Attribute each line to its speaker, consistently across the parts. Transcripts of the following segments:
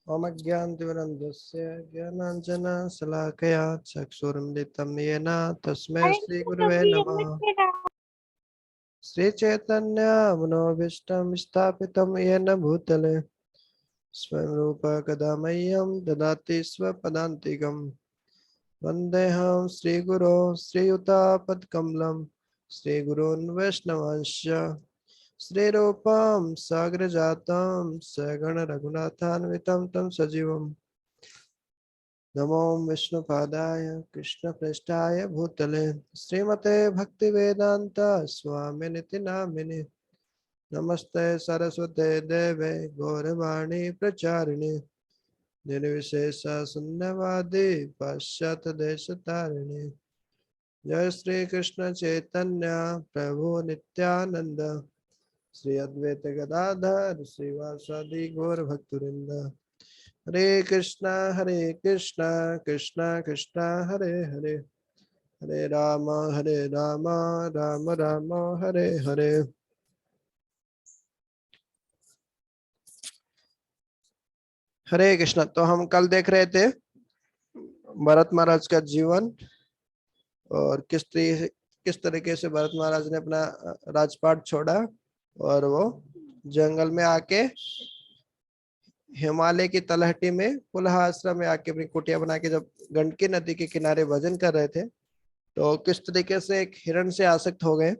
Speaker 1: ओम अज्ञानतिमिरन्धस्य ज्ञानाञ्जनशलाकया चक्षुरुन्मिलितं येन तस्मै
Speaker 2: अरे
Speaker 1: श्रीगुरवे नमः। श्रीचैतन्यमनोभीष्टं स्थापितं येन भूतले स्वयं रूप कदा मह्यं ददाति स्वपदान्तिकम्। वन्देऽहं श्रीगुरो श्रीयुतापत्कमलं श्रीगुरून् वैष्णवांश्च श्रीरूपं साग्रजातं सगणरघुनाथान्वितं तं सजीवम्। नमो विष्णुपादाय कृष्णप्रेष्ठाय भूतले श्रीमते भक्तिवेदांत स्वामिनिति नामिने। नमस्ते सरस्वते देवे गौरवाणी प्रचारिणे निर्विशेष शून्यवादी पाश्चात्य देश तारिणे। जय श्री कृष्ण चैतन्य प्रभु नित्यानंद श्री अद्वैत गदाधर श्रीवासादि गौर भक्तवृंद। हरे कृष्णा कृष्णा कृष्णा हरे हरे हरे राम राम राम हरे हरे। हरे कृष्ण। तो हम कल देख रहे थे भरत महाराज का जीवन और किस तरीके से भरत महाराज ने अपना राजपाट छोड़ा और वो जंगल में आके हिमालय की तलहटी में पुलह आश्रम में आके अपनी कुटिया बना के जब गंडकी नदी के किनारे भजन कर रहे थे तो किस तरीके से एक हिरण से आसक्त हो गए।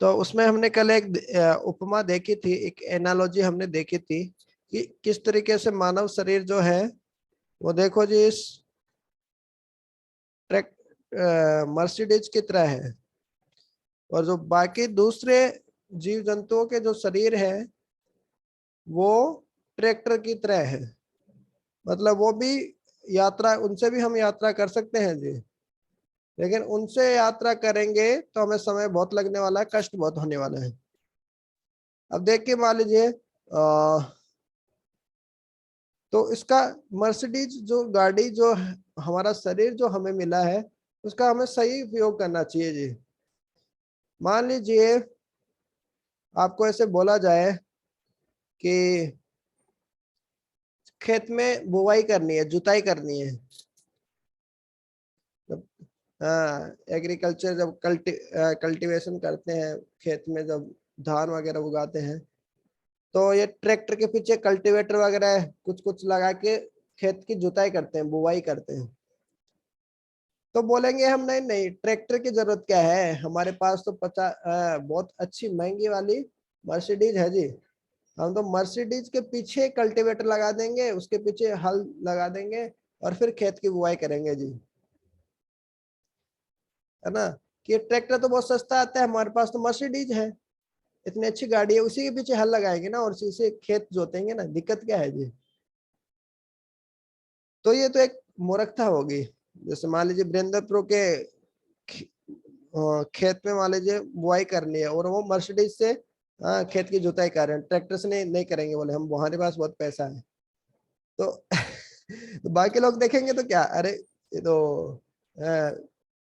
Speaker 1: तो उसमें हमने कल एक उपमा देखी थी, एक एनालॉजी हमने देखी थी कि किस तरीके से मानव शरीर जो है वो देखो जी इस ट्रक मर्सिडीज की तरह है और जो बाकी दूसरे जीव जंतुओं के जो शरीर है वो ट्रैक्टर की तरह है। मतलब वो भी यात्रा, उनसे भी हम यात्रा कर सकते हैं जी, लेकिन उनसे यात्रा करेंगे तो हमें समय बहुत लगने वाला है, कष्ट बहुत होने वाला है। अब देख के मान लीजिए तो इसका मर्सिडीज जो गाड़ी जो हमारा शरीर जो हमें मिला है उसका हमें सही उपयोग करना चाहिए जी। मान लीजिए आपको ऐसे बोला जाए कि खेत में बुवाई करनी है, जुताई करनी है। हाँ, एग्रीकल्चर जब कल्टीवेशन करते हैं, खेत में जब धान वगैरह उगाते हैं तो ये ट्रैक्टर के पीछे कल्टीवेटर वगैरह कुछ कुछ लगा के खेत की जुताई करते हैं, बुवाई करते हैं। तो बोलेंगे हम नहीं नहीं ट्रैक्टर की जरूरत क्या है, हमारे पास तो 50 बहुत अच्छी महंगी वाली मर्सिडीज है जी। हम तो मर्सिडीज के पीछे कल्टीवेटर लगा देंगे, उसके पीछे हल लगा देंगे और फिर खेत की बुवाई करेंगे जी, है ना। कि ट्रैक्टर तो बहुत सस्ता आता है, हमारे पास तो मर्सिडीज है, इतनी अच्छी गाड़ी है, उसी के पीछे हल लगाएंगे ना और उसी से खेत जोतेंगे ना, दिक्कत क्या है जी। तो ये तो एक मूर्खता होगी। जैसे मान लीजिए वीरेंद्र प्रो के खेत में मान लीजिए बुआई करनी है और वो मर्सिडीज से खेत की जुताई कर रहे हैं, ट्रैक्टर से नहीं करेंगे, बोले हम हमारे पास बहुत पैसा है। तो, तो बाकी लोग देखेंगे तो क्या, अरे ये तो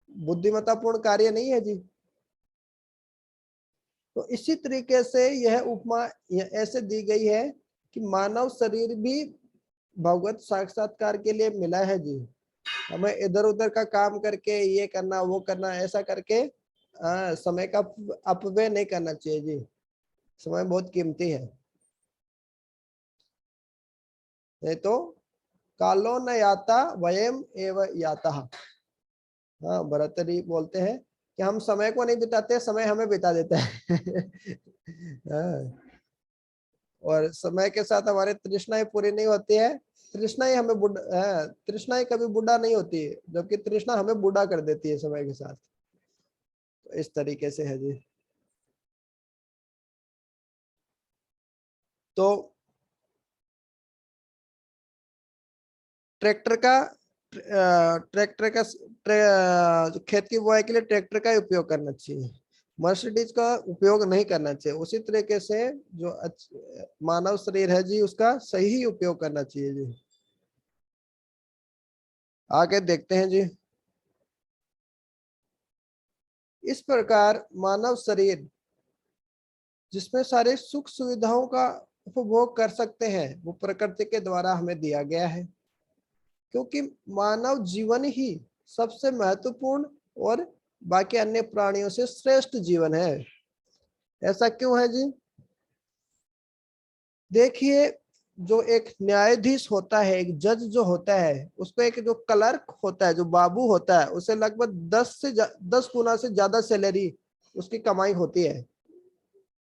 Speaker 1: बुद्धिमत्तापूर्ण कार्य नहीं है जी। तो इसी तरीके से यह उपमा ऐसे दी गई है कि मानव शरीर भी भगवत साक्षात्कार के लिए मिला है जी। हमें इधर उधर का काम करके ये करना वो करना ऐसा करके समय का अपव्यय नहीं करना चाहिए जी। समय बहुत कीमती है, नहीं तो कालो न याता वयम एव याता। हाँ, भरतरी बोलते हैं कि हम समय को नहीं बिताते, समय हमें बिता देता है। हाँ, और समय के साथ हमारी तृष्णाएं पूरी नहीं होती है। तृष्णा ही हमें तृष्णा ही कभी बूढ़ा नहीं होती है, जबकि तृष्णा हमें बूढ़ा कर देती है समय के साथ। तो इस तरीके से है जी। तो ट्रैक्टर का खेत की बुआई के लिए ट्रैक्टर का उपयोग करना चाहिए, मर्सिडीज का उपयोग नहीं करना चाहिए। उसी तरीके से जो मानव शरीर है जी उसका सही उपयोग करना चाहिए जी। आगे देखते हैं जी। इस प्रकार मानव शरीर जिसमें सारे सुख सुविधाओं का उपभोग कर सकते हैं वो प्रकृति के द्वारा हमें दिया गया है, क्योंकि मानव जीवन ही सबसे महत्वपूर्ण और बाकी अन्य प्राणियों से श्रेष्ठ जीवन है। ऐसा क्यों है जी? देखिए, जो एक न्यायाधीश होता है, एक जज जो होता है, उसको एक जो क्लर्क होता है, जो बाबू होता है, उसे लगभग 10 गुना से ज्यादा सैलरी उसकी कमाई होती है।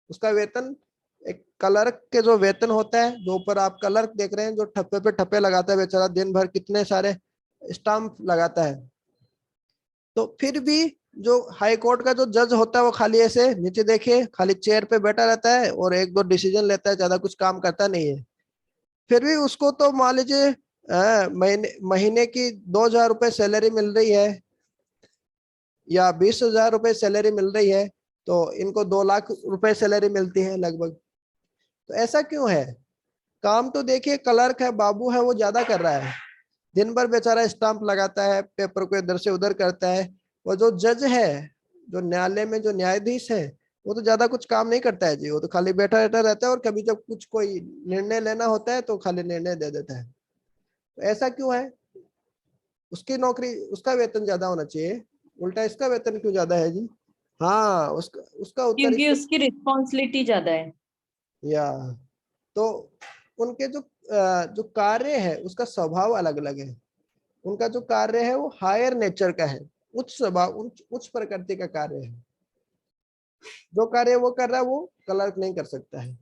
Speaker 1: उसका वेतन, एक क्लर्क के जो वेतन होता है, जो ऊपर आप क्लर्क देख रहे हैं जो ठप्पे पे ठप्पे लगाता है बेचारा, दिन भर कितने सारे स्टाम्प लगाता है, तो फिर भी जो हाई कोर्ट का जो जज होता है वो खाली ऐसे नीचे देखिए, खाली चेयर पे बैठा रहता है और एक दो डिसीजन लेता है, ज्यादा कुछ काम करता नहीं है। फिर भी उसको तो मान लीजिए महीने महीने की 2,000 रुपए सैलरी मिल रही है या 20,000 रुपए सैलरी मिल रही है, तो इनको 2 लाख रुपए सैलरी मिलती है लगभग। तो ऐसा क्यों है? काम तो देखिए क्लर्क है, बाबू है, वो ज्यादा कर रहा है, दिन भर बेचारा स्टाम्प लगाता है, पेपर को इधर से उधर करता है। वो जो जज है, जो न्यायालय में जो न्यायाधीश है, वो तो ज्यादा कुछ काम नहीं करता है जी, वो तो खाली बैठा बैठा रहता है और कभी जब कुछ कोई निर्णय लेना होता है तो खाली निर्णय दे देता है। तो ऐसा क्यों है? उसकी नौकरी, उसका वेतन ज्यादा होना चाहिए, उल्टा इसका वेतन क्यों ज्यादा है जी? हाँ, उसका उसका उत्तर
Speaker 2: क्योंकि
Speaker 1: इसको।
Speaker 2: उसकी रिस्पॉन्सिबिलिटी ज्यादा है।
Speaker 1: या तो उनके जो कार्य है उसका स्वभाव अलग अलग है। उनका जो कार्य है वो हायर नेचर का है, उच्च स्वभाव, उच्च प्रकृति का कार्य है। जो कार्य वो कर रहा है वो क्लर्क नहीं कर सकता है।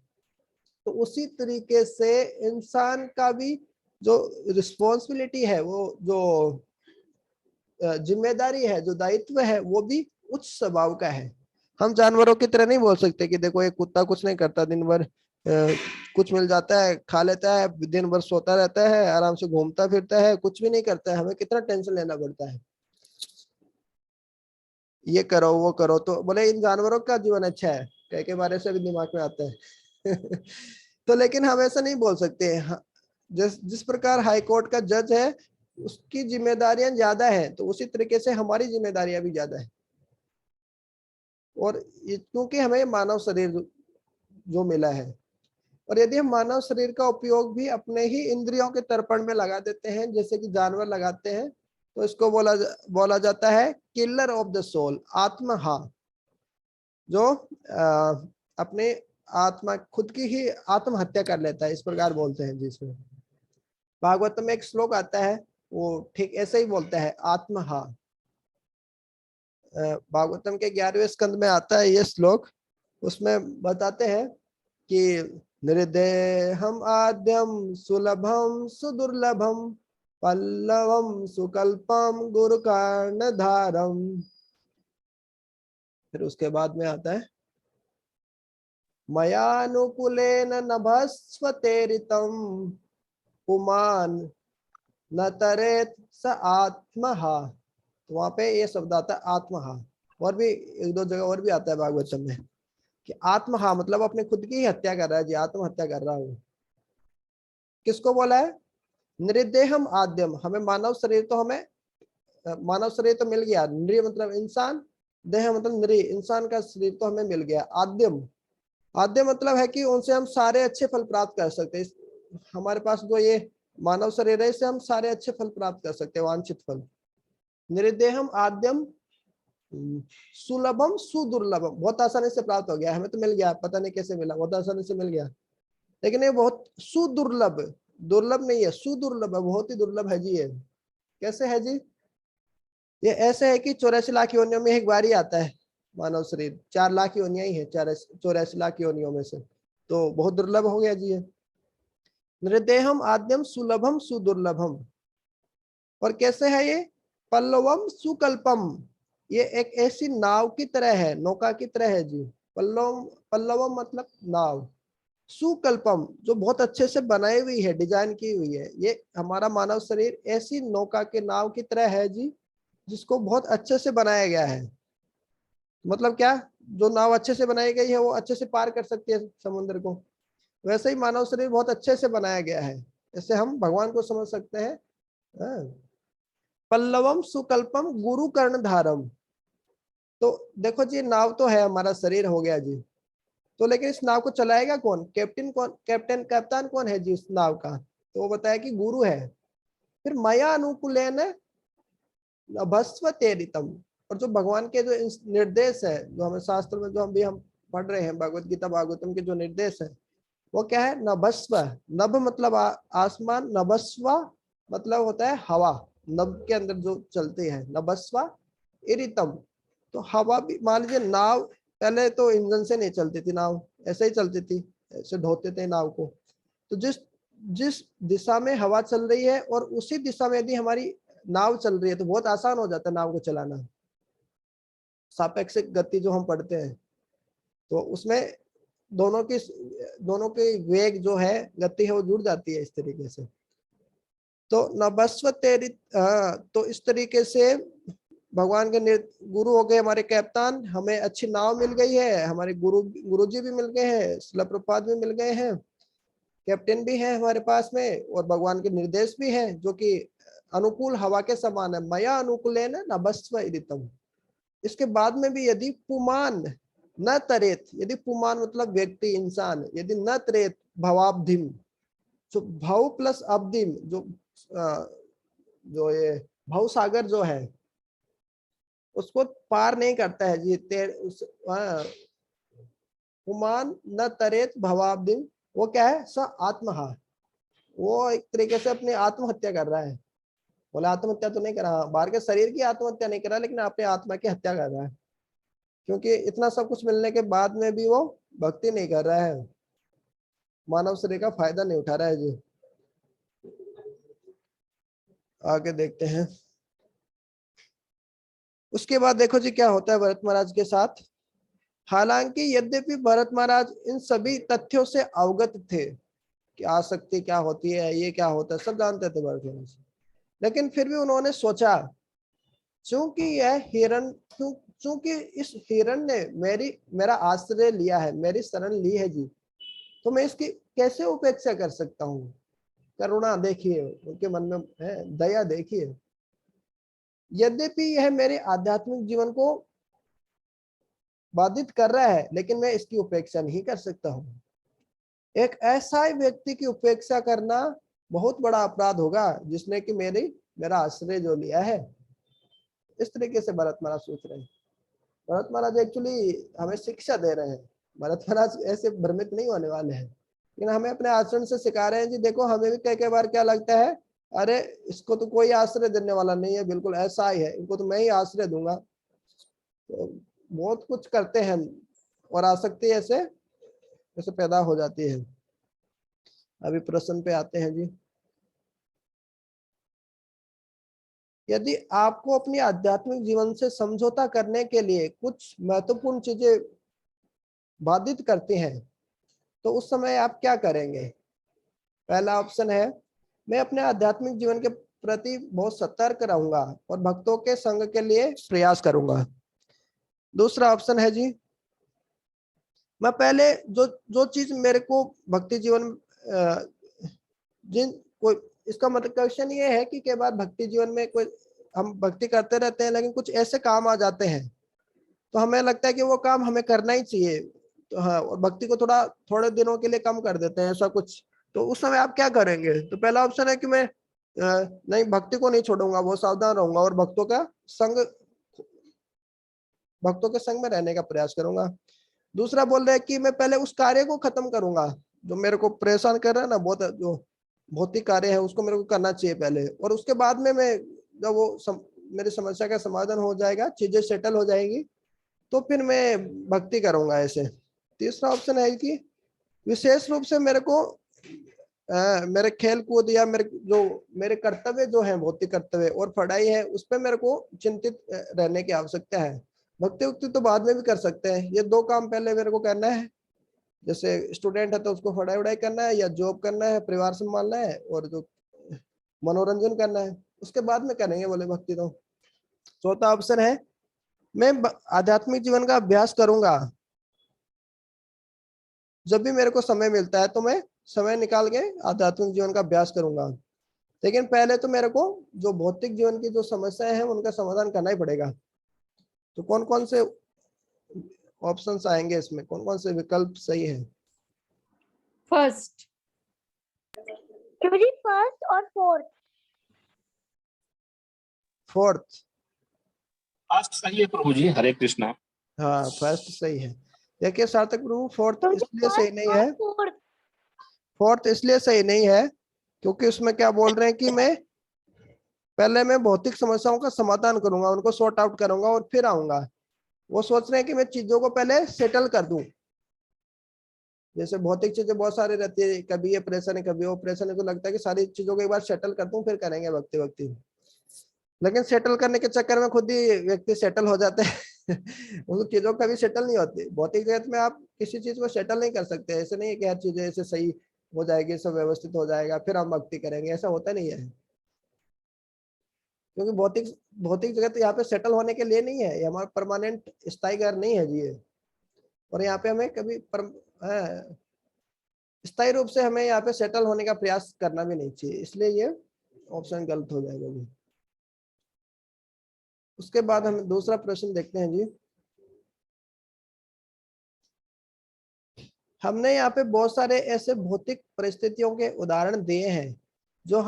Speaker 1: तो उसी तरीके से इंसान का भी जो रिस्पॉन्सिबिलिटी है, वो जो जिम्मेदारी है, जो दायित्व है, वो भी उच्च स्वभाव का है। हम जानवरों की तरह नहीं बोल सकते कि देखो एक कुत्ता कुछ नहीं करता, दिन भर कुछ मिल जाता है खा लेता है, दिन भर सोता रहता है, आराम से घूमता फिरता है, कुछ भी नहीं करता है, हमें कितना टेंशन लेना पड़ता है, ये करो वो करो। तो बोले इन जानवरों का जीवन अच्छा है, कह के बारे से भी दिमाग में आता है। तो लेकिन हम ऐसा नहीं बोल सकते। जिस प्रकार हाई कोर्ट का जज है उसकी जिम्मेदारियां ज्यादा है, तो उसी तरीके से हमारी जिम्मेदारियां भी ज्यादा है। और क्योंकि हमें मानव शरीर जो मिला है, और यदि हम मानव शरीर का उपयोग भी अपने ही इंद्रियों के तर्पण में लगा देते हैं जैसे कि जानवर लगाते हैं, तो इसको बोला जाता है किलर ऑफ द सोल, आत्महा, जो अपने आत्मा खुद की ही आत्महत्या कर लेता है, इस प्रकार बोलते हैं जिसमें। भागवत में एक श्लोक आता है, वो ठीक ऐसे ही बोलता है, आत्महा। भागवतम के 11वें स्कंद में आता है ये श्लोक। उसमें बताते हैं कि निर्देहम आद्यम सुलभम सुदुर्लभम पल्लवम सुकल्पम गुरु कर्णधारम। फिर उसके बाद में आता है, मयानुकूलेन नभस्वतेरितम पुमान न तरेत स आत्महा। तो वहां पे ये शब्द आता है आत्महा। और भी एक दो जगह और भी आता है भागवतम में कि आत्महा मतलब अपने खुद की ही हत्या कर रहा है जी, आत्महत्या कर रहा हूँ। किसको बोला है? निर्देहम आद्यम, हमें मानव शरीर तो हमें मानव शरीर तो मिल गया, नृ मतलब इंसान, देह मतलब नृ, इंसान का शरीर तो हमें मिल गया। आद्यम, आद्य मतलब है कि उनसे हम सारे अच्छे फल प्राप्त कर सकते हैं। हमारे पास जो ये मानव शरीर है इससे हम सारे अच्छे फल प्राप्त कर सकते हैं, वांछित फल। निर्देहम आद्यम सुलभम सुदुर्लभम, बहुत आसानी से प्राप्त हो गया, हमें तो मिल गया, पता नहीं कैसे मिला, बहुत आसानी से मिल गया। लेकिन ये बहुत सुदुर्लभ, दुर्लभ नहीं है, सुदुर्लभ है, बहुत ही दुर्लभ है जी ये। कैसे है जी? ये ऐसे है कि 84 लाख योनियों में एक बार ही आता है मानव शरीर, 4 लाख योनियां ही है 84 लाख योनियों में से, तो बहुत दुर्लभ हो गया जी ये। नृदेहम आद्यम सुलभम सुदुर्लभम। और कैसे है ये? पल्लवम सुकल्पम, ये एक ऐसी नाव की तरह है, नौका की तरह है जी। पल्लव, पल्लवम मतलब नाव, सुकल्पम जो बहुत अच्छे से बनाई हुई है, डिजाइन की हुई है। ये हमारा मानव शरीर ऐसी नौका के नाव की तरह है जी, जिसको बहुत अच्छे से बनाया गया है। मतलब क्या? जो नाव अच्छे से बनाई गई है वो अच्छे से पार कर सकती है समुद्र को, वैसे ही मानव शरीर बहुत अच्छे से बनाया गया है। इससे हम भगवान को समझ सकते हैं। हाँ। पल्लवम सुकल्पम गुरु कर्णधारम। तो देखो जी, नाव तो है, हमारा शरीर हो गया जी, तो लेकिन इस नाव को चलाएगा कौन? कैप्टन कौन? कप्तान कौन है जी इस नाव का? तो वो बताया कि गुरु है। फिर मया अनुकूलेन नभस्व तेरितम, और जो भगवान के जो निर्देश है, जो हमें शास्त्र में जो हम पढ़ रहे हैं, भगवत गीता भागवतम के जो निर्देश है, वो क्या है? नभस्व। नभ मतलब आसमान, नभस्व मतलब होता है हवा, नभ के अंदर जो चलती है, नभस्व इरितम। तो हवा भी, मान लीजिए नाव पहले तो इंजन से नहीं चलती थी, नाव ऐसे ही चलती थी, ऐसे ढोते थे नाव को। तो जिस जिस दिशा में हवा चल रही है और उसी दिशा में यदि हमारी नाव चल रही है तो बहुत आसान हो जाता है नाव को चलाना। सापेक्षिक गति जो हम पढ़ते हैं, तो उसमें दोनों के वेग जो है, गति है, वो जुड़ जाती है इस तरीके से। तो नभस्व तेरी, तो इस तरीके से भगवान के गुरु हो गए हमारे कप्तान, हमें अच्छी नाव मिल गई है, हमारे गुरुजी भी मिल गए हैं, शिला प्रभुपाद भी मिल गए हैं, कैप्टन भी है हमारे पास में, और भगवान के निर्देश भी हैं जो कि अनुकूल हवा के समान है। मया अनुकूलेन नभस्व इरितम। इसके बाद में भी यदि पुमान न तरेत, यदि पुमान मतलब व्यक्ति, इंसान, यदि न तरेत भवाब्धिम, जो भव प्लस अब्धिम, जो ये भव सागर जो है उसको पार नहीं करता है जी, पुमान न तरेत भवाब्धिम, वो क्या है? स आत्महा, वो एक तरीके से अपनी आत्महत्या कर रहा है। बोला आत्महत्या तो नहीं कर रहा, बाहर के शरीर की आत्महत्या नहीं कर रहा, लेकिन अपने आत्मा की हत्या कर रहा है, क्योंकि इतना सब कुछ मिलने के बाद में भी वो भक्ति नहीं कर रहा है, मानव शरीर का फायदा नहीं उठा रहा है जी। आगे देखते हैं। उसके बाद देखो जी क्या होता है भरत महाराज के साथ। हालांकि यद्यपि भरत महाराज इन सभी तथ्यों से अवगत थे कि आसक्ति क्या होती है, ये क्या होता है, सब जानते थे भरत महाराज, लेकिन फिर भी उन्होंने सोचा, चूंकि यह हिरण, चूंकि इस हिरण ने मेरा आश्रय लिया है, मेरी शरण ली है जी, तो मैं इसकी कैसे उपेक्षा कर सकता हूँ? करुणा देखिए उनके मन में है, दया देखिए। यद्यपि यह मेरे आध्यात्मिक जीवन को बाधित कर रहा है, लेकिन मैं इसकी उपेक्षा नहीं कर सकता हूँ। एक ऐसा व्यक्ति की उपेक्षा करना बहुत बड़ा अपराध होगा जिसने कि मेरा आश्रय जो लिया है। इस तरीके से भरत महाराज सोच रहे हैं। भरत महाराज एक्चुअली हमें शिक्षा दे रहे हैं। भरत महाराज ऐसे भ्रमित नहीं होने वाले हैं, लेकिन हमें अपने आचरण से सिखा रहे हैं जी। देखो हमें भी कई बार क्या लगता है, अरे इसको तो कोई आश्रय देने वाला नहीं है, बिल्कुल ऐसा ही है, इनको तो मैं ही आश्रय दूंगा। तो बहुत कुछ करते हैं और आसक्ति ऐसे पैदा हो जाती है। अभी प्रश्न पे आते हैं जी। यदि आपको अपनी आध्यात्मिक जीवन से समझौता करने के लिए कुछ महत्वपूर्ण चीजें बाधित करती हैं, तो उस समय आप क्या करेंगे? पहला ऑप्शन है, मैं अपने आध्यात्मिक जीवन के प्रति बहुत सतर्क रहूंगा और भक्तों के संग के लिए प्रयास करूंगा। दूसरा ऑप्शन है जी, मैं पहले जो जो चीज मेरे को भक्ति जीवन जिन कोई, इसका मतलब क्वेश्चन ये है कि कई बार भक्ति जीवन में कोई, हम भक्ति करते रहते हैं लेकिन कुछ ऐसे काम आ जाते हैं तो हमें लगता है कि वो काम हमें करना ही चाहिए, तो हाँ, और भक्ति को थोड़े दिनों के लिए कम कर देते हैं ऐसा कुछ। तो उस समय आप क्या करेंगे? तो पहला ऑप्शन है कि मैं नहीं, भक्ति को नहीं छोड़ूंगा, बहुत सावधान रहूंगा और भक्तों के संग में रहने का प्रयास करूंगा। दूसरा बोल रहे हैं कि मैं पहले उस कार्य को खत्म करूंगा जो मेरे को परेशान कर रहा है ना, बहुत जो भौतिक कार्य है उसको मेरे को करना चाहिए पहले, और उसके बाद में मैं जब मेरी समस्या का समाधान हो जाएगा, चीजें सेटल हो जाएंगी, तो फिर मैं भक्ति करूंगा ऐसे। तीसरा ऑप्शन है कि विशेष रूप से मेरे को मेरे खेल कूद या मेरे कर्तव्य जो है, भौतिक कर्तव्य और पढ़ाई है, उस पर मेरे को चिंतित रहने की आवश्यकता है। भक्ति उक्ति तो बाद में भी कर सकते हैं, ये दो काम पहले मेरे को करना है। जैसे स्टूडेंट है तो उसको पढ़ाई वढ़ाई करना है या जॉब करना है, परिवार संभालना है और जो मनोरंजन करना है, उसके बाद में करेंगे बोले भक्ति। तो चौथा ऑप्शन है, मैं आध्यात्मिक जीवन का अभ्यास करूंगा, जब भी मेरे को समय मिलता है तो मैं समय निकाल के आध्यात्मिक जीवन का अभ्यास करूंगा, लेकिन पहले तो मेरे को जो भौतिक जीवन की जो समस्याएं हैं उनका समाधान करना ही पड़ेगा। तो कौन कौन से ऑप्शंस आएंगे इसमें, कौन कौन से विकल्प सही है?
Speaker 2: फर्स्ट।
Speaker 3: प्रभु जी फर्स्ट और फोर्थ।
Speaker 1: फोर्थ।
Speaker 4: फर्स्ट सही है प्रभु जी, हरे कृष्णा।
Speaker 1: हाँ फर्स्ट सही है। देखिए सार्थक प्रभु, फोर्थ
Speaker 3: प्रभु जी
Speaker 1: इसलिए सही नहीं है,
Speaker 3: फोर्थ।
Speaker 1: फोर्थ इसलिए सही नहीं है क्योंकि उसमें क्या बोल रहे हैं कि मैं भौतिक समस्याओं का समाधान करूंगा, उनको सॉर्ट आउट करूंगा और फिर आऊंगा। वो सोच रहे हैं कि मैं चीजों को पहले सेटल कर दूं। जैसे भौतिक चीजें बहुत सारी रहती है, कभी ये प्रेशर है कभी वो प्रेशर है, तो लगता है कि सारी चीजों को एक बार सेटल कर दूं फिर करेंगे भक्ति भक्ति। लेकिन सेटल करने के चक्कर में खुद ही व्यक्ति सेटल हो जाते हैं उन चीजों कभी सेटल नहीं होती। भौतिक जगत में आप किसी चीज को सेटल नहीं कर सकते। ऐसे नहीं है कि हर चीजें ऐसे सही हो जाएगी, सब व्यवस्थित हो जाएगा फिर हम भक्ति करेंगे, ऐसा होता नहीं है। क्योंकि भौतिक भौतिक जगत यहाँ पे सेटल होने के लिए नहीं है, ये हमारा परमानेंट स्थायी घर नहीं है जी ये। और यहाँ पे हमें कभी स्थायी रूप से हमें यहाँ पे सेटल होने का प्रयास करना भी नहीं चाहिए, इसलिए ये ऑप्शन गलत हो जाएगा जी। उसके बाद हम दूसरा प्रश्न देखते हैं जी। हमने यहाँ पे बहुत सारे ऐसे भौतिक परिस्थितियों के उदाहरण दिए हैं जो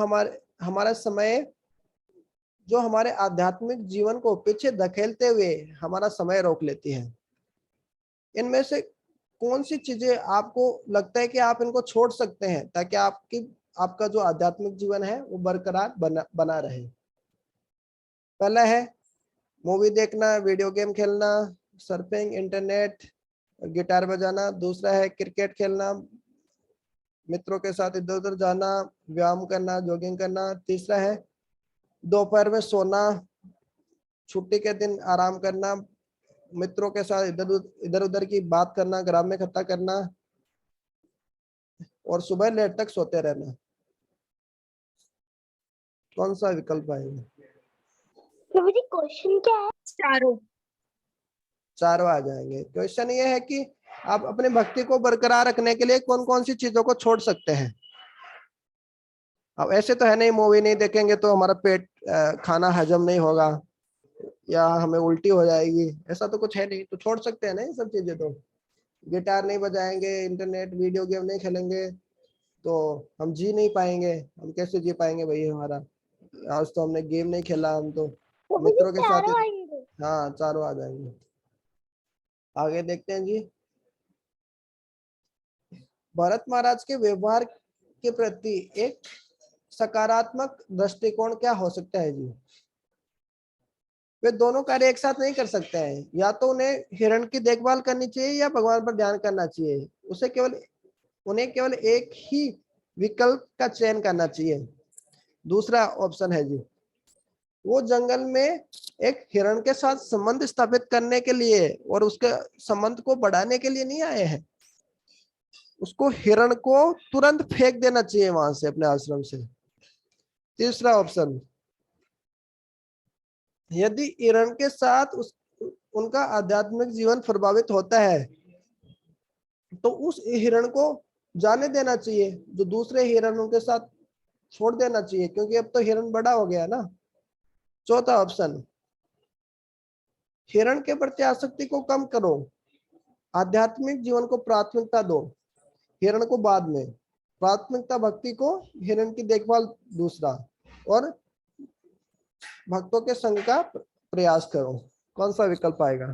Speaker 1: हमारे आध्यात्मिक जीवन को पीछे धकेलते हुए हमारा समय रोक लेती हैं। इनमें से कौन सी चीजें आपको लगता है कि आप इनको छोड़ सकते हैं ताकि आपका जो आध्यात्मिक जीवन है वो बरकरार बना रहे? पहला है मूवी देखना, वीडियो गेम खेलना, सर्फिंग, इंटरनेट, गिटार बजाना। दूसरा है क्रिकेट खेलना, मित्रों के साथ इधर उधर जाना, व्यायाम करना, जॉगिंग करना। तीसरा है दोपहर में सोना, छुट्टी के दिन आराम करना, मित्रों के साथ इधर उधर की बात करना, ग्राम में इकट्ठा करना और सुबह लेट तक सोते रहना। कौन सा विकल्प आएगा?
Speaker 3: प्रभु जी क्वेश्चन क्या है?
Speaker 2: चारों।
Speaker 1: चारों आ जाएंगे। क्वेश्चन ये है कि आप अपने भक्ति को बरकरार रखने के लिए कौन कौन सी चीजों को छोड़ सकते हैं। अब ऐसे तो है नहीं, मूवी नहीं देखेंगे तो हमारा पेट खाना हजम नहीं होगा या हमें उल्टी हो जाएगी, ऐसा तो कुछ है नहीं, तो छोड़ सकते हैं ना ये सब चीजें। तो गिटार नहीं बजाएंगे, इंटरनेट वीडियो गेम नहीं खेलेंगे तो हम जी नहीं पाएंगे। हम कैसे जी पाएंगे भाई? हमारा आज तो हमने गेम नहीं खेला, हम तो
Speaker 3: प्रभु जी
Speaker 1: मित्रों के साथ
Speaker 3: चारों आएंगे।
Speaker 1: हाँ चारों आ जाएंगे। आगे देखते हैं जी। भरत महाराज के व्यवहार के प्रति एक सकारात्मक दृष्टिकोण क्या हो सकता है जी? वे दोनों कार्य एक साथ नहीं कर सकते हैं। या तो उन्हें हिरण की देखभाल करनी चाहिए या भगवान पर ध्यान करना चाहिए। उन्हें केवल एक ही विकल्प का चयन करना चाहिए। दूसरा ऑप्शन है जी, वो जंगल में एक हिरण के साथ संबंध स्थापित करने के लिए और उसके संबंध को बढ़ाने के लिए नहीं आए हैं। उसको हिरण को तुरंत फेंक देना चाहिए वहां से, अपने आश्रम से। तीसरा ऑप्शन, यदि हिरण के साथ उनका आध्यात्मिक जीवन प्रभावित होता है तो उस हिरण को जाने देना चाहिए, जो दूसरे हिरण उनके साथ छोड़ देना चाहिए, क्योंकि अब तो हिरण बड़ा हो गया ना। चौथा ऑप्शन, हिरण के प्रति आसक्ति को कम करो, आध्यात्मिक जीवन को प्राथमिकता दो, हिरण को बाद में। प्राथमिकता भक्ति को, हिरण की देखभाल दूसरा, और भक्तों के संग का प्रयास करो। कौन सा विकल्प आएगा?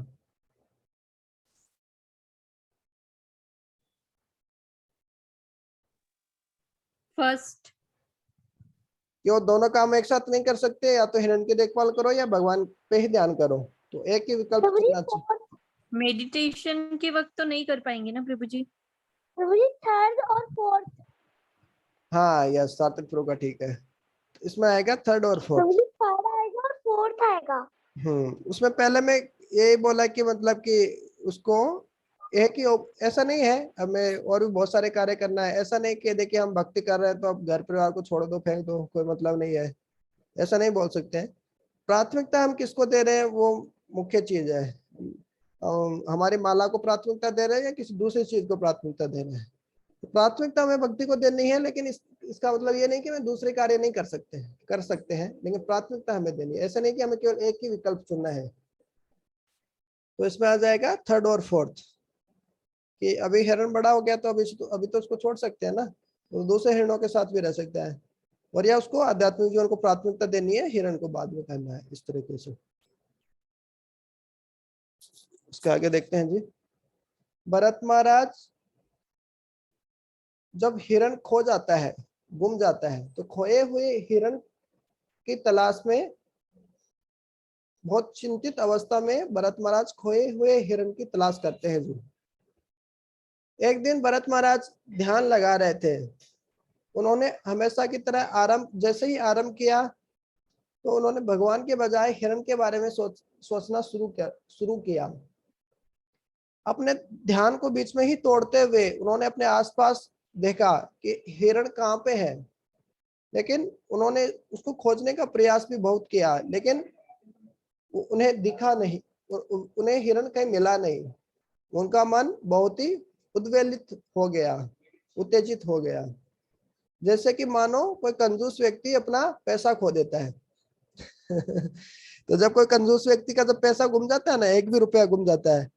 Speaker 2: फर्स्ट।
Speaker 1: क्यों दोनों काम एक साथ नहीं कर सकते? या तो हिरण की देखभाल करो या भगवान पे ही ध्यान करो, तो एक ही विकल्प
Speaker 3: प्रभु जी
Speaker 1: चुनना चाहिए।
Speaker 3: फोर्थ।
Speaker 2: मेडिटेशन के वक्त तो नहीं कर पाएंगे ना प्रभु जी।
Speaker 3: प्रभु जी थर्ड और फोर्थ।
Speaker 1: हाँ यस, सार्थक प्रो का ठीक है। इसमें आएगा थर्ड और
Speaker 3: प्रभु
Speaker 1: फोर्थ।
Speaker 3: जी थर्ड आएगा और फोर्थ आएगा।
Speaker 1: उसमें पहले मैं यही बोला कि मतलब कि उसको एक ही ऐसा नहीं है, हमें और भी बहुत सारे कार्य करना है। ऐसा नहीं कि देखिए हम भक्ति कर रहे हैं तो अब घर परिवार को छोड़ दो, फेंक दो, कोई मतलब नहीं है, ऐसा नहीं बोल सकते हैं। प्राथमिकता हम किसको दे रहे हैं वो मुख्य चीज है। हमारी माला को प्राथमिकता दे रहे हैं या किसी दूसरी चीज को प्राथमिकता दे रहे हैं? तो प्राथमिकता हमें भक्ति को देनी है, लेकिन इसका मतलब ये नहीं कि मैं दूसरे कार्य नहीं कर सकते हैं, लेकिन प्राथमिकता हमें देनी है। ऐसा नहीं कि हमें केवल एक ही विकल्प चुनना है। तो इसमें आ जाएगा थर्ड और फोर्थ, कि अभी हिरण बड़ा हो गया तो अभी तो उसको छोड़ सकते हैं ना, तो दूसरे हिरणों के साथ भी रह सकता है, और या उसको आध्यात्मिक जीवन को प्राथमिकता देनी है, हिरण को बाद में करना है, इस तरीके से। उसके आगे देखते हैं जी। भरत महाराज जब हिरण खो जाता है, गुम जाता है, तो खोए हुए हिरण की तलाश में, बहुत चिंतित अवस्था में भरत महाराज खोए हुए हिरण की तलाश करते हैं जी। एक दिन भरत महाराज ध्यान लगा रहे थे, उन्होंने हमेशा की तरह जैसे ही आरंभ किया, तो उन्होंने भगवान के बजाय हिरण के बारे में सोचना शुरू किया। अपने ध्यान को बीच में ही तोड़ते हुए उन्होंने अपने आसपास देखा कि हिरण कहाँ पे है, लेकिन उन्होंने उसको खोजने का प्रयास भी बहुत किया, लेकिन उन्हें दिखा नहीं, उन्हें हिरण कहीं मिला नहीं। उनका मन बहुत ही उद्वेलित हो गया, उत्तेजित हो गया, जैसे कि मानो कोई कंजूस व्यक्ति अपना पैसा खो देता है। तो जब कोई कंजूस व्यक्ति का जब पैसा गुम जाता है ना, एक भी रुपया गुम जाता है,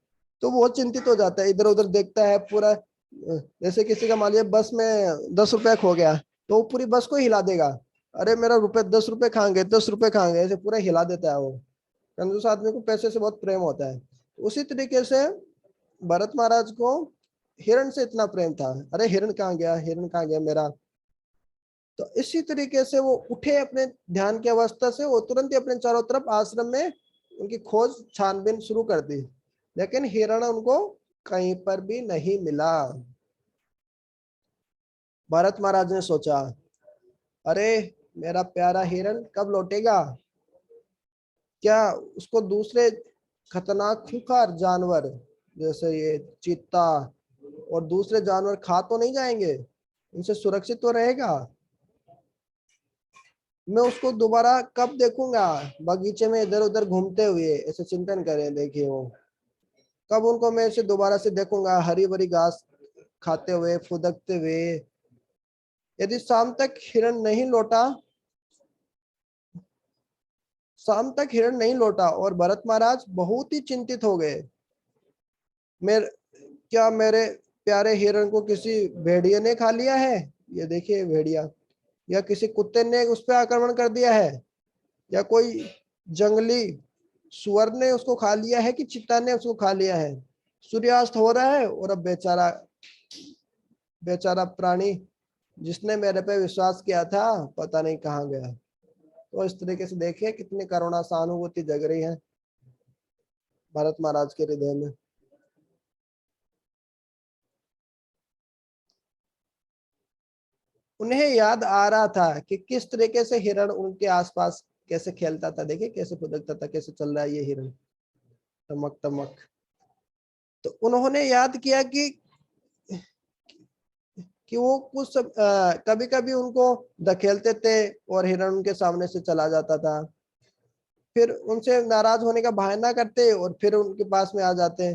Speaker 1: तो वो चिंतित हो जाता है, इधर उधर देखता है पूरा। जैसे किसी का मान लीजिए बस में 10 रुपया खो गया, तो वो पूरी बस को हिला देगा, अरे मेरा 10 रुपए खाएंगे, 10 रुपए खाएंगे, ऐसे पूरा हिला देता है वो। कंजूस आदमी को पैसे से बहुत प्रेम होता है। उसी तरीके से भरत महाराज को हिरण से इतना प्रेम था, अरे हिरण कहाँ गया, हिरण कहाँ गया मेरा। तो इसी तरीके से वो उठे अपने ध्यान की अवस्था से, वो तुरंत ही अपने चारों तरफ आश्रम में उनकी खोज छानबीन शुरू कर दी, लेकिन हिरण उनको कहीं पर भी नहीं मिला। भरत महाराज ने सोचा, अरे मेरा प्यारा हिरण कब लौटेगा, क्या उसको दूसरे खतरनाक खूंखार जानवर जैसे ये चीता और दूसरे जानवर खा तो नहीं जाएंगे, उनसे सुरक्षित तो रहेगा, मैं उसको दोबारा कब देखूंगा बगीचे में इधर उधर घूमते हुए, ऐसे चिंतन करें, देखिए वो कब उनको मैं इसे दोबारा से देखूंगा हरी भरी घास खाते हुए, फुदकते हुए। यदि शाम तक हिरण नहीं लौटा और भरत महाराज बहुत ही चिंतित हो गए, क्या मेरे प्यारे हिरण को किसी भेड़िए ने खा लिया है, ये देखिए भेड़िया, या किसी कुत्ते ने उस पर आक्रमण कर दिया है, या कोई जंगली सुअर ने उसको खा लिया है, कि चीता ने उसको खा लिया है। सूर्यास्त हो रहा है और अब बेचारा प्राणी जिसने मेरे पे विश्वास किया था पता नहीं कहाँ गया। तो इस तरीके से देखिए कितनी करुणा सहानुभूति जग रही है भरत महाराज के हृदय में। उन्हें याद आ रहा था कि किस तरीके से हिरण उनके आसपास कैसे खेलता था, देखिए कैसे फुदकता था, कैसे चल रहा है ये हिरण, तमक तमक। तो उन्होंने याद किया कि वो कुछ कभी कभी उनको धकेलते थे और हिरण उनके सामने से चला जाता था, फिर उनसे नाराज होने का बहाना करते और फिर उनके पास में आ जाते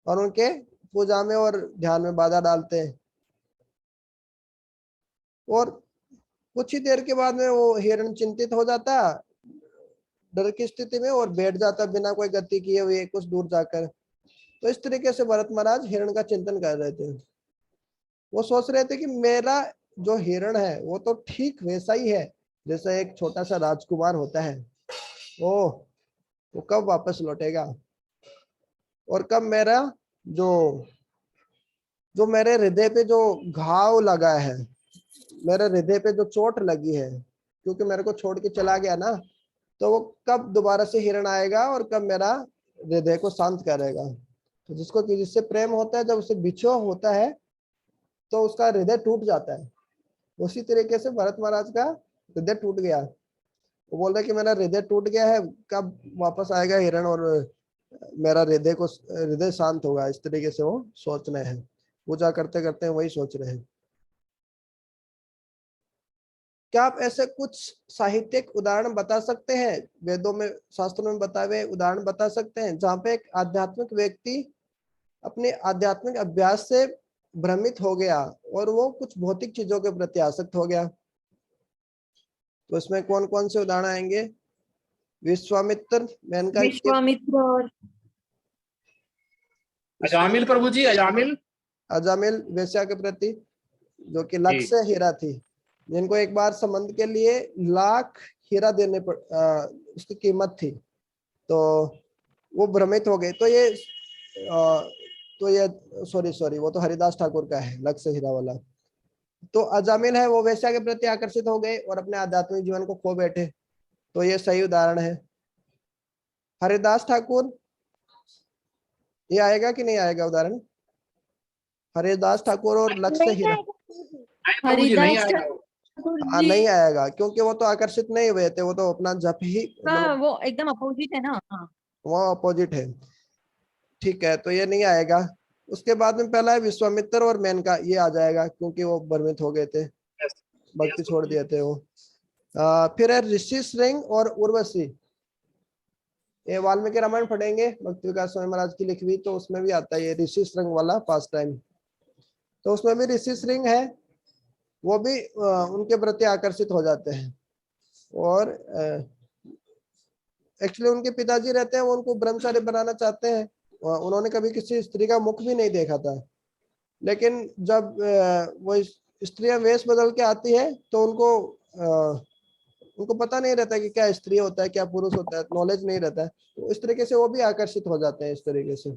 Speaker 1: और उनके पूजा में और ध्यान में बाधा डालते, और कुछ ही देर के बाद में वो हिरण चिंतित हो जाता डर की स्थिति में और बैठ जाता बिना कोई गति किए हुए कुछ दूर जाकर। तो इस तरीके से भरत महाराज हिरण का चिंतन कर रहे थे। वो सोच रहे थे कि मेरा जो हिरण है वो तो ठीक वैसा ही है जैसा एक छोटा सा राजकुमार होता है, वो कब वापस लौटेगा, और कब मेरा जो मेरे हृदय पे जो घाव लगा है, मेरे हृदय पे जो चोट लगी है क्योंकि मेरे को छोड़ के चला गया ना, तो वो कब दोबारा से हिरण आएगा और कब मेरा हृदय को शांत करेगा। तो जिससे प्रेम होता है, जब उसे बिछो होता है तो उसका हृदय टूट जाता है। उसी तरीके से भरत महाराज का हृदय टूट गया। वो बोल रहे कि मेरा हृदय टूट गया है, कब वापस आएगा हिरण और मेरा हृदय शांत होगा। इस तरीके से वो सोच रहे हैं, पूजा करते करते वही सोच रहे हैं। क्या आप ऐसे कुछ साहित्यिक उदाहरण बता सकते हैं, वेदों में शास्त्रों में बताए हुए उदाहरण बता सकते हैं जहाँ पे एक आध्यात्मिक व्यक्ति अपने आध्यात्मिक अभ्यास से भ्रमित हो गया और वो कुछ भौतिक चीजों के प्रति आसक्त हो गया? तो इसमें कौन कौन से उदाहरण आएंगे? विश्वामित्र मेनका के
Speaker 2: विश्वामित्र और
Speaker 4: अजामिल प्रभु जी, अजामिल।
Speaker 1: अजामिल वेश्या के प्रति, जो कि
Speaker 4: जी।
Speaker 1: लक्ष्य हीरा थी, जिनको एक बार संबंध के लिए लाख हीरा देने पर उसकी कीमत थी, तो वो भ्रमित हो गए। तो ये सॉरी वो तो हरिदास ठाकुर का है लक्ष्य हीरा वाला। तो अजामिल है वो वेश्या के प्रति आकर्षित हो गए और अपने आध्यात्मिक जीवन को खो बैठे। तो ये सही उदाहरण है। हरिदास ठाकुर, ये आएगा कि नहीं आएगा उदाहरण? हरिदास ठाकुर और लक्ष्य हीरा।
Speaker 4: नहीं प्रभु जी, नहीं
Speaker 2: हरिदास
Speaker 4: आया।
Speaker 2: ठाकुर
Speaker 1: हाँ,
Speaker 2: जी
Speaker 1: नहीं आएगा, क्योंकि वो तो आकर्षित नहीं हुए थे, वो तो अपना जप ही
Speaker 2: का वो एकदम अपोजिट है ना। हाँ
Speaker 1: वो अपोजिट है। ठीक है, तो ये नहीं आएगा। उसके बाद में पहला है विश्वामित्र और मेनका, ये आ जाएगा क्योंकि वो भ्रमित हो गए थे, भक्ति छोड़ दिए थे वो। फिर है ऋषि श्रृंग और उर्वशी। ये वाल्मीकि रामायण पढ़ेंगे भक्ति विकास स्वामी महाराज की लिखी हुई, तो उसमें भी आता है ये ऋषि श्रृंग वाला पास टाइम। तो उसमें भी ऋषि श्रृंग है, वो भी उनके प्रति आकर्षित हो जाते हैं। और एक्चुअली उनके पिताजी रहते हैं, वो उनको ब्रह्मचारी बनाना चाहते हैं। उन्होंने कभी किसी स्त्री का मुख भी नहीं देखा था, लेकिन जब वो स्त्रियां वेश बदल के आती है तो उनको पता नहीं रहता कि क्या स्त्री होता है क्या पुरुष होता है, नॉलेज नहीं रहता है, तो इस तरीके से वो भी आकर्षित हो जाते हैं इस तरीके से,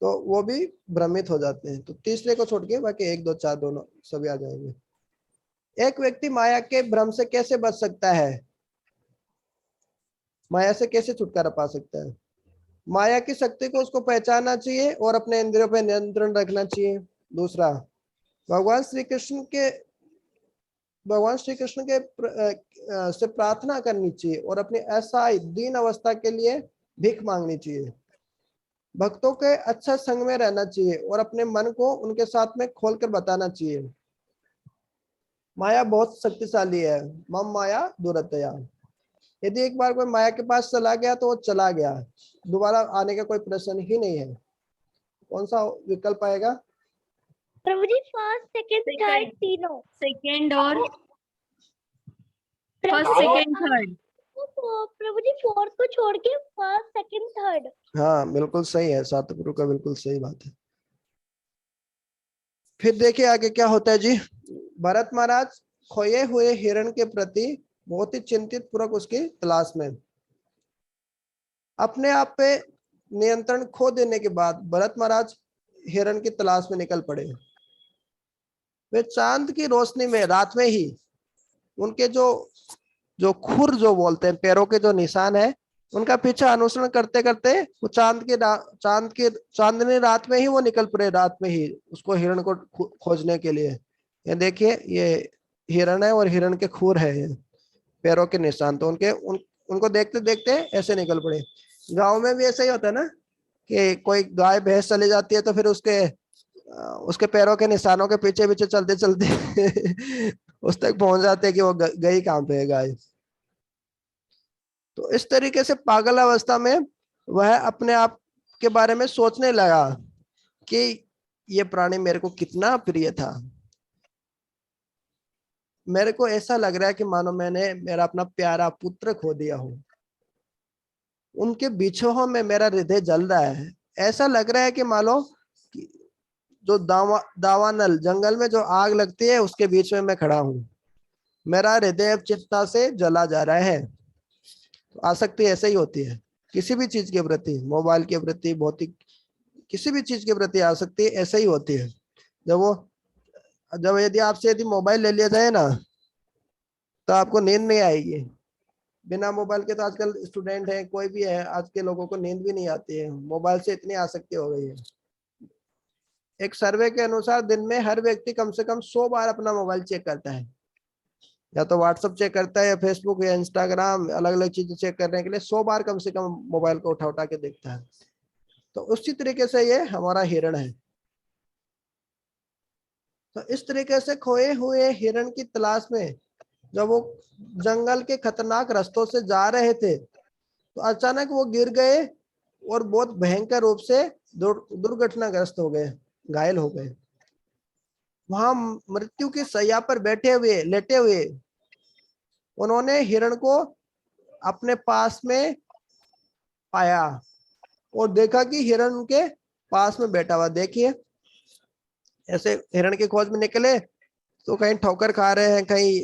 Speaker 1: तो वो भी भ्रमित हो जाते हैं। तो तीसरे को छोड़ के बाकी 1 2 4 दोनों सभी आ जाएंगे। एक व्यक्ति माया के भ्रम से कैसे बच सकता है? माया से कैसे छुटकारा पा सकता है? माया की शक्ति को उसको पहचानना चाहिए और अपने इंद्रियों पर नियंत्रण रखना चाहिए। दूसरा, भगवान श्री कृष्ण के से प्रार्थना करनी चाहिए और अपनी असहाय दीन अवस्था के लिए भीख मांगनी चाहिए। भक्तों के अच्छा संग में रहना चाहिए और अपने मन को उनके साथ में खोलकर बताना चाहिए। माया बहुत शक्तिशाली है, मम माया दुरतया। यदि एक बार कोई माया के पास चला गया तो वो चला गया, दोबारा आने का कोई प्रश्न ही नहीं है। कौन सा विकल्प आएगा?
Speaker 3: प्रभु जी फर्स्ट सेकंड थर्ड तीनों।
Speaker 2: सेकंड और फर्स्ट
Speaker 3: प्रभु जी,
Speaker 2: सेकंड थर्ड।
Speaker 3: प्रभु जी फोर्थ को छोड़ के फर्स्ट सेकंड थर्ड।
Speaker 1: हाँ बिल्कुल सही है, सतगुरु का बिल्कुल सही बात है। फिर देखिए आगे क्या होता है जी। भरत महाराज खोए हुए हिरण के प्रति बहुत ही चिंतित पूर्वक उसकी तलाश में, अपने आप पे नियंत्रण खो देने के बाद भरत महाराज हिरण की तलाश में निकल पड़े। वे चांद की रोशनी में रात में ही उनके जो खुर जो बोलते हैं, पैरों के जो निशान है, उनका पीछा अनुसरण करते करते वो चांदनी रात में ही वो निकल पड़े, रात में ही उसको हिरण को खोजने के लिए। ये देखिए, ये हिरण है और हिरण के खुर है, ये पैरों के निशान। तो उनको देखते देखते ऐसे निकल पड़े। गांव में भी ऐसा ही होता है ना कि कोई गाय भैंस चली जाती है तो फिर उसके पैरों के निशानों के पीछे पीछे चलते चलते उस तक पहुंच जाते हैं कि वो गई कहां पे है गाय। तो इस तरीके से पागल अवस्था में वह अपने आप के बारे में सोचने लगा कि ये प्राणी मेरे को कितना प्रिय था। मेरे को ऐसा लग रहा है कि मानो मैंने मेरा अपना प्यारा पुत्र खो दिया हो। उनके बिछोह में मेरा हृदय जल रहा है। ऐसा लग रहा है कि मानो जो दावानल जंगल में जो आग लगती है उसके बीच में मैं खड़ा हूं। मेरा हृदय चिंता से जला जा रहा है। तो आसक्ति ऐसे ही होती है किसी भी चीज के प्रति, मोबाइल के प्रति, भौतिक किसी भी चीज के प्रति आसक्ति ऐसे ही होती है। जब यदि आपसे यदि मोबाइल ले लिया जाए ना तो आपको नींद नहीं आएगी। बिना मोबाइल के तो आजकल स्टूडेंट है, कोई भी है, आज के लोगों को नींद भी नहीं आती है, मोबाइल से इतनी आसक्ति हो गई है। एक सर्वे के अनुसार दिन में हर व्यक्ति कम से कम 100 बार अपना मोबाइल चेक करता है। या तो व्हाट्सएप चेक करता है या फेसबुक या इंस्टाग्राम, अलग अलग चीजें चेक करने के लिए 100 बार कम से कम मोबाइल को उठा उठा के देखता है। तो उसी तरीके से ये हमारा हिरण है। तो इस तरीके से खोए हुए हिरण की तलाश में जब वो जंगल के खतरनाक रास्तों से जा रहे थे तो अचानक वो गिर गए और बहुत भयंकर रूप से दुर्घटनाग्रस्त हो गए, घायल हो गए। वहां मृत्यु की शैया पर लेटे हुए उन्होंने हिरण को अपने पास में पाया और देखा कि हिरण उनके पास में बैठा हुआ। देखिए ऐसे हिरण की खोज में निकले तो कहीं ठोकर खा रहे हैं, कहीं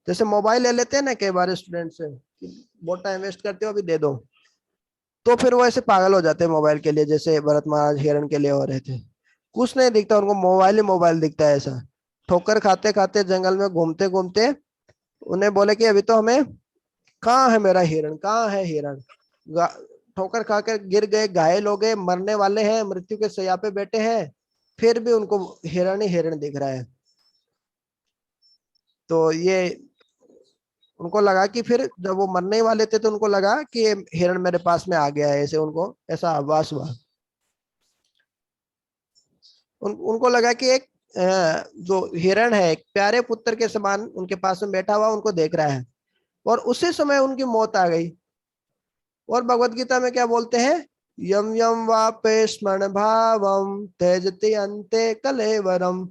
Speaker 1: जैसे मोबाइल ले लेते हैं ना कई बार स्टूडेंट से कि बहुत टाइम वेस्ट करते हो अभी दे दो, तो फिर वो ऐसे पागल हो जाते हैं मोबाइल के लिए, जैसे भरत महाराज हिरण के लिए हो रहे थे। कुछ नहीं दिखता उनको, मोबाइल ही मोबाइल दिखता है। ऐसा ठोकर खाते खाते जंगल में घूमते घूमते उन्हें बोले कि अभी तो हमें, कहाँ है मेरा हिरण, कहाँ है हिरण। ठोकर खाकर गिर गए, घायल हो गए, मरने वाले हैं, मृत्यु के शैया पे बैठे हैं, फिर भी उनको हिरण ही हिरण दिख रहा है। तो ये उनको लगा कि फिर जब वो मरने वाले थे तो उनको लगा कि ये हिरण मेरे पास में आ गया है, ऐसे उनको ऐसा आभास हुआ। उनको लगा कि एक जो हिरण है एक प्यारे पुत्र के समान उनके पास में बैठा हुआ उनको देख रहा है, और उसी समय उनकी मौत आ गई। और भगवत गीता में क्या बोलते हैं, यम यम वापे स्मरण भावम त्यजति अंते कलेवरम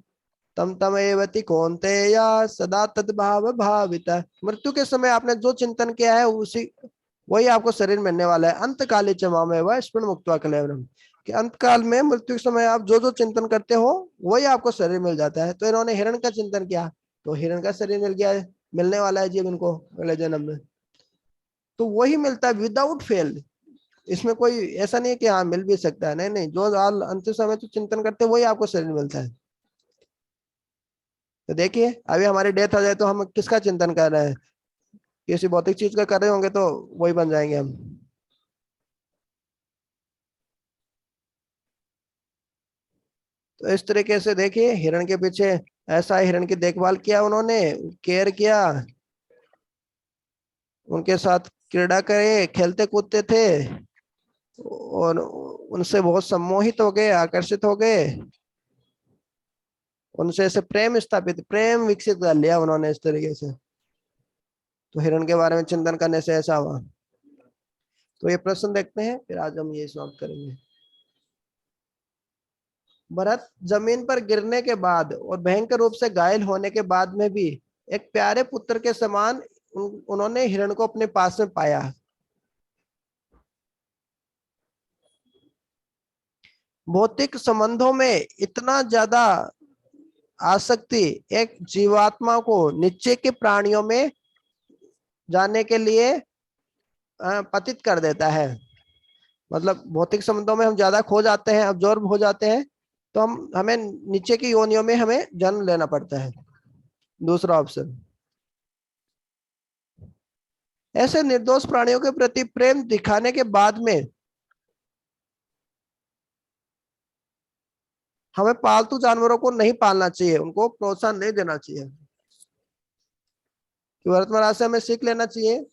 Speaker 1: तम तम एवति कौन्तेय सदा तद्भाव भाविता। मृत्यु के समय आपने जो चिंतन किया है उसी वही आपको शरीर मिलने वाला है। अंत काले चमा में वह स्मरण मुक्त्वा कलेवरम, कि अंत काल में मृत्यु के समय आप जो जो चिंतन करते हो वही आपको शरीर मिल जाता है। तो इन्होंने हिरण का चिंतन किया तो हिरण का शरीर मिल गया है, मिलने वाला है जीव इनको अगले जन्म में। तो वही मिलता है विदाउट फेल। इसमें कोई ऐसा नहीं है कि हाँ मिल भी सकता है, नहीं नहीं, जो अंतिम समय तो चिंतन करते हैं वही आपको शरीर मिलता है। तो देखिए अभी हमारी डेथ हो जाए तो हम किसका चिंतन कर रहे हैं, किसी भौतिक चीज का कर रहे होंगे तो वही बन जाएंगे हम। तो इस तरीके से देखिए हिरण के पीछे ऐसा हिरण की देखभाल किया उन्होंने, केयर किया, उनके साथ क्रीड़ा करे, खेलते कूदते थे और उनसे बहुत सम्मोहित हो गए, आकर्षित हो गए, उनसे ऐसे प्रेम स्थापित, प्रेम विकसित कर लिया उन्होंने इस तरीके से। तो हिरण के बारे में चिंतन करने से ऐसा हुआ। तो ये प्रश्न देखते हैं फिर आज हम ये समाप्त करेंगे। भरत जमीन पर गिरने के बाद और भयंकर रूप से घायल होने के बाद में भी एक प्यारे पुत्र के समान उन्होंने हिरण को अपने पास में पाया। भौतिक संबंधों में इतना ज्यादा आसक्ति एक जीवात्मा को नीचे के प्राणियों में जाने के लिए पतित कर देता है। मतलब भौतिक संबंधों में हम ज्यादा खो जाते हैं, अब्जॉर्ब हो जाते हैं, तो हमें नीचे की योनियों में हमें जन्म लेना पड़ता है। दूसरा ऑप्शन, ऐसे निर्दोष प्राणियों के प्रति प्रेम दिखाने के बाद में हमें पालतू जानवरों को नहीं पालना चाहिए, उनको प्रोत्साहन नहीं देना चाहिए। कि भरत महाराज से हमें सीख लेना चाहिए।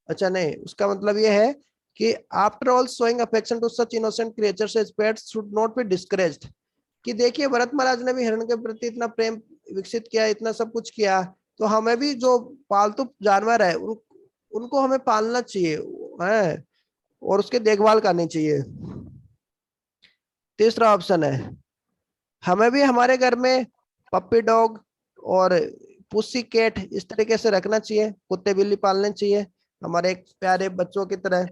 Speaker 1: अच्छा नहीं, उसका मतलब ये है कि after all showing affection to such innocent creatures as pets should not be discouraged. कि देखिए भरत महाराज ने भी हिरण के प्रति इतना प्रेम विकसित किया, इतना सब कुछ किया, तो हमें भी जो पालतू जानवर है उनको हमें पालना चाहिए है और उसकी देखभाल करनी चाहिए। तीसरा ऑप्शन है, हमें भी हमारे घर में पप्पी डॉग और पुसी कैट इस तरीके से रखना चाहिए, कुत्ते बिल्ली पालने चाहिए हमारे एक प्यारे बच्चों की तरह।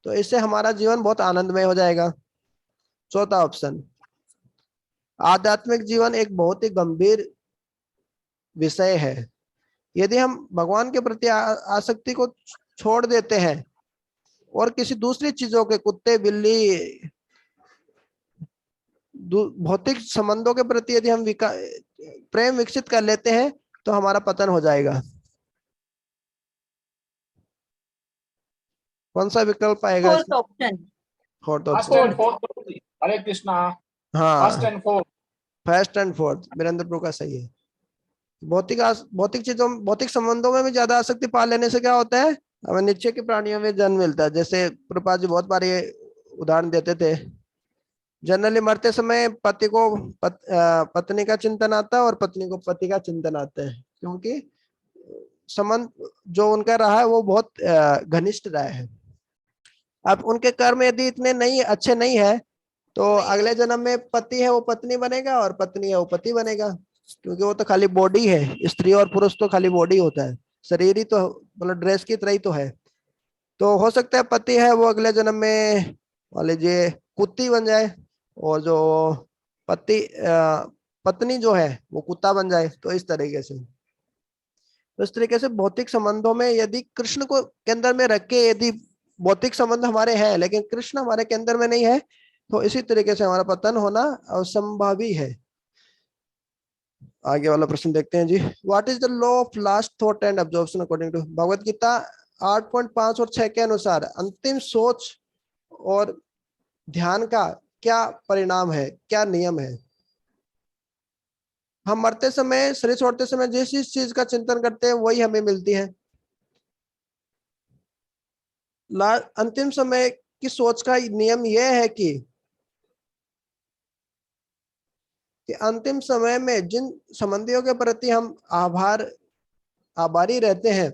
Speaker 1: तो इससे हमारा जीवन बहुत आनंदमय हो जाएगा। चौथा ऑप्शन, आध्यात्मिक जीवन एक बहुत ही गंभीर विषय है। यदि हम भगवान के प्रति आसक्ति को छोड़ देते हैं और किसी दूसरी चीजों के, कुत्ते बिल्ली, भौतिक संबंधों के प्रति यदि हम प्रेम विकसित कर लेते हैं तो हमारा पतन हो जाएगा। कौन सा विकल्प आएगा?
Speaker 2: Fourth option.
Speaker 1: Fourth
Speaker 4: first
Speaker 1: option.
Speaker 4: And fourth. Hare Krishna. First
Speaker 1: हाँ,
Speaker 4: and fourth.
Speaker 1: First and fourth Virendra Prabhu का सही है। भौतिक चीजों, भौतिक संबंधों में भी ज्यादा आसक्ति पाल लेने से क्या होता है, हमें नीचे के प्राणियों में जन्म मिलता है। जैसे प्रभुपाद जी बहुत बार ये उदाहरण देते थे, जनरली मरते समय पति को पत्नी का चिंतन आता है और पत्नी को पति का चिंतन आता है, क्योंकि संबंध जो उनका रहा है वो बहुत घनिष्ठ रहा है। अब उनके कर्म यदि इतने नहीं अच्छे नहीं है तो अगले जन्म में पति है वो पत्नी बनेगा और पत्नी है वो पति बनेगा, क्योंकि वो तो खाली बॉडी है। स्त्री और पुरुष तो खाली बॉडी होता है, शरीर ही तो मतलब ड्रेस की तरह ही तो है। तो हो सकता है पति है वो अगले जन्म में मान लीजिए कुत्ती बन जाए, और जो पत्नी जो है वो कुत्ता बन जाए। तो इस तरीके से, तो इस तरीके से भौतिक संबंधों में यदि कृष्ण को केंद्र में रख के यदि भौतिक संबंध हमारे हैं लेकिन कृष्ण हमारे केंद्र में नहीं है, तो इसी तरीके से हमारा पतन होना असंभावी है। आगे वाला प्रश्न देखते हैं जी। What is the law of last thought and absorption according to Bhagavad Gita 8.5 और 6 के अनुसार अंतिम सोच और ध्यान का क्या परिणाम है, क्या नियम है? हम मरते समय, शरीर छोड़ते समय जिस जिस चीज का चिंतन करते हैं वही हमें मिलती है। अंतिम समय की सोच का नियम यह है कि अंतिम समय में जिन संबंधियों के प्रति हम आभारी रहते हैं,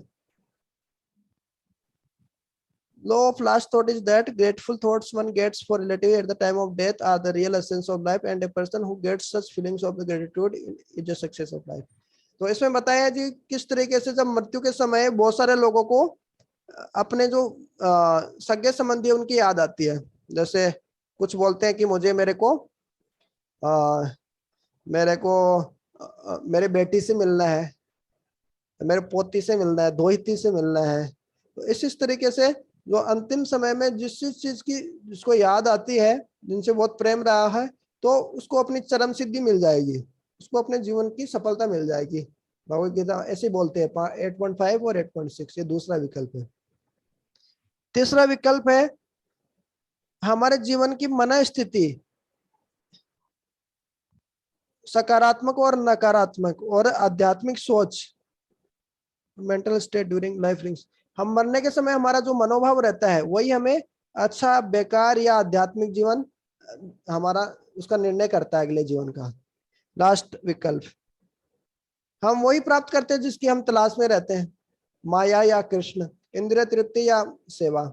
Speaker 1: law of last thought is that grateful thoughts one gets for relative at the time of death are the real essence of life, and a person who gets such feelings of the gratitude is a success of life। तो इसमें बताया जी किस तरीके से जब मृत्यु के समय बहुत सारे लोगों को अपने जो सगे संबंधी उनकी याद आती है। जैसे कुछ बोलते हैं कि मुझे मेरे बेटी से मिलना है, मेरे पोती से मिलना है, दोहिती से मिलना है। तो इस तरीके से जो अंतिम समय में जिस चीज की जिसको याद आती है, जिनसे बहुत प्रेम रहा है, तो उसको अपनी चरम सिद्धि मिल जाएगी, उसको अपने जीवन की सफलता मिल जाएगी। भगवत गीता ऐसे बोलते हैं 8.5 और 8.6। ये दूसरा विकल्प है। तीसरा विकल्प है हमारे जीवन की मन स्थिति सकारात्मक और नकारात्मक और आध्यात्मिक सोच, mental state during life rings. हम मरने के समय हमारा जो मनोभाव रहता है वही हमें अच्छा, बेकार या आध्यात्मिक जीवन हमारा उसका निर्णय करता है अगले जीवन का। लास्ट विकल्प, हम वही प्राप्त करते हैं जिसकी हम तलाश में रहते हैं, माया या कृष्ण, इंद्रिय तृप्ति या सेवा।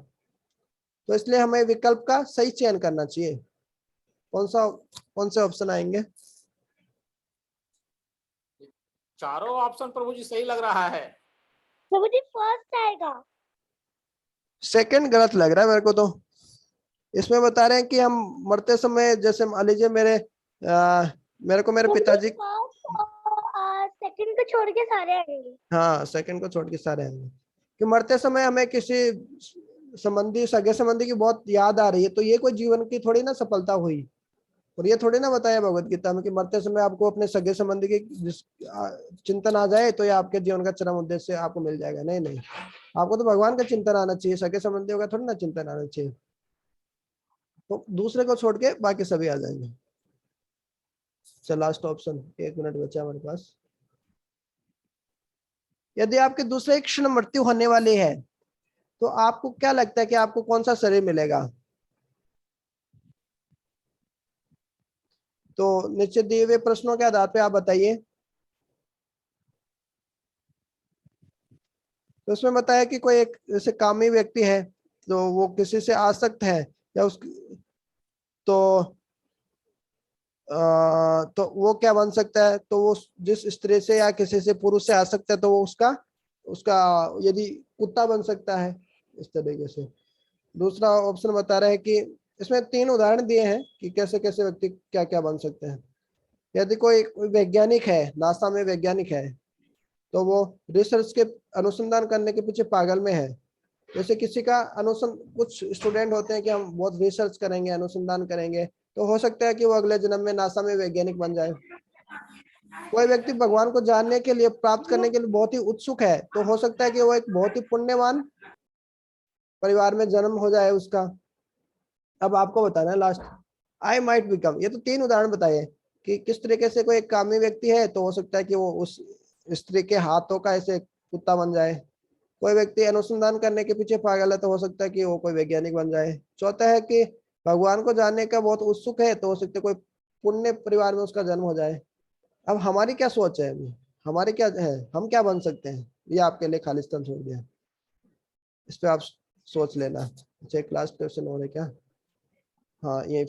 Speaker 1: तो इसलिए हमें विकल्प का सही चयन करना चाहिए। कौन से ऑप्शन आएंगे?
Speaker 4: चारों ऑप्शन प्रभु जी सही लग रहा है।
Speaker 3: प्रभु जी फर्स्ट आएगा।
Speaker 1: सेकंड गलत लग रहा है मेरे को। तो इसमें बता रहे हैं कि हम मरते समय, जैसे मान लीजिए मेरे पिताजी
Speaker 3: सेकंड को छोड़ के सारे आएंगे।
Speaker 1: हाँ, सेकंड को छोड़ के सारे आएंगे। कि मरते समय हमें किसी सगे संबंधी की बहुत याद आ रही है, तो ये कोई जीवन की थोड़ी ना सफलता हुई। और ये थोड़ी ना बताया भगवत गीता में कि मरते समय आपको अपने सगे संबंधी की चिंतन आ जाए तो ये आपके जीवन का चरम उद्देश्य आपको मिल जाएगा। नहीं नहीं, आपको तो भगवान का चिंतन आना चाहिए, सगे संबंधियों का थोड़ी ना चिंतन आना चाहिए। तो दूसरे को छोड़ के बाकी सभी आ जाएंगे। चल लास्ट ऑप्शन, 1 मिनट बचा हमारे पास। यदि आपके दूसरे क्षण मृत्यु होने वाली है तो आपको क्या लगता है कि आपको कौन सा शरीर मिलेगा? तो नीचे दिए हुए प्रश्नों के आधार पे आप बताइए। तो उसमें बताया कि कोई एक जैसे कामी व्यक्ति है तो वो किसी से आसक्त है या तो वो क्या बन सकता है? तो वो जिस स्त्री से या किसी से पुरुष से आसक्त है तो वो उसका यदि कुत्ता बन सकता है, इस तरीके से। दूसरा ऑप्शन बता रहा है कि इसमें 3 उदाहरण दिए हैं कि कैसे कैसे व्यक्ति क्या क्या बन सकते हैं। यदि कोई वैज्ञानिक है, नासा में वैज्ञानिक है, तो वो रिसर्च के अनुसंधान करने के पीछे पागल में है। जैसे किसी का कुछ स्टूडेंट होते हैं कि हम बहुत रिसर्च करेंगे, अनुसंधान करेंगे, तो हो सकता है कि वो अगले जन्म में नासा में वैज्ञानिक बन जाए। कोई व्यक्ति भगवान को जानने के लिए, प्राप्त करने के लिए बहुत ही उत्सुक है, तो हो सकता है कि वो एक बहुत ही पुण्यवान परिवार में जन्म हो जाए उसका। अब आपको बताना है लास्ट, आई माइट बिकम। ये तो 3 उदाहरण बताए कि किस तरीके से कोई एक कामी व्यक्ति है तो हो सकता है कि वो उस स्त्री के हाथों का ऐसे कुत्ता बन जाए। कोई व्यक्ति अनुसंधान करने के पीछे पागल है तो हो सकता है कि वो कोई वैज्ञानिक बन जाए। चौथा है कि भगवान को जानने का बहुत उत्सुक है तो हो सकता है कोई पुण्य परिवार में उसका जन्म हो जाए। अब हमारी क्या सोच है, हमारी क्या है, हम क्या बन सकते हैं, ये आपके लिए खालिस्तान छोड़ दिया। इस पे आप सोच लेना। अच्छा, एक लास्ट क्वेश्चन और है क्या? हाँ, ये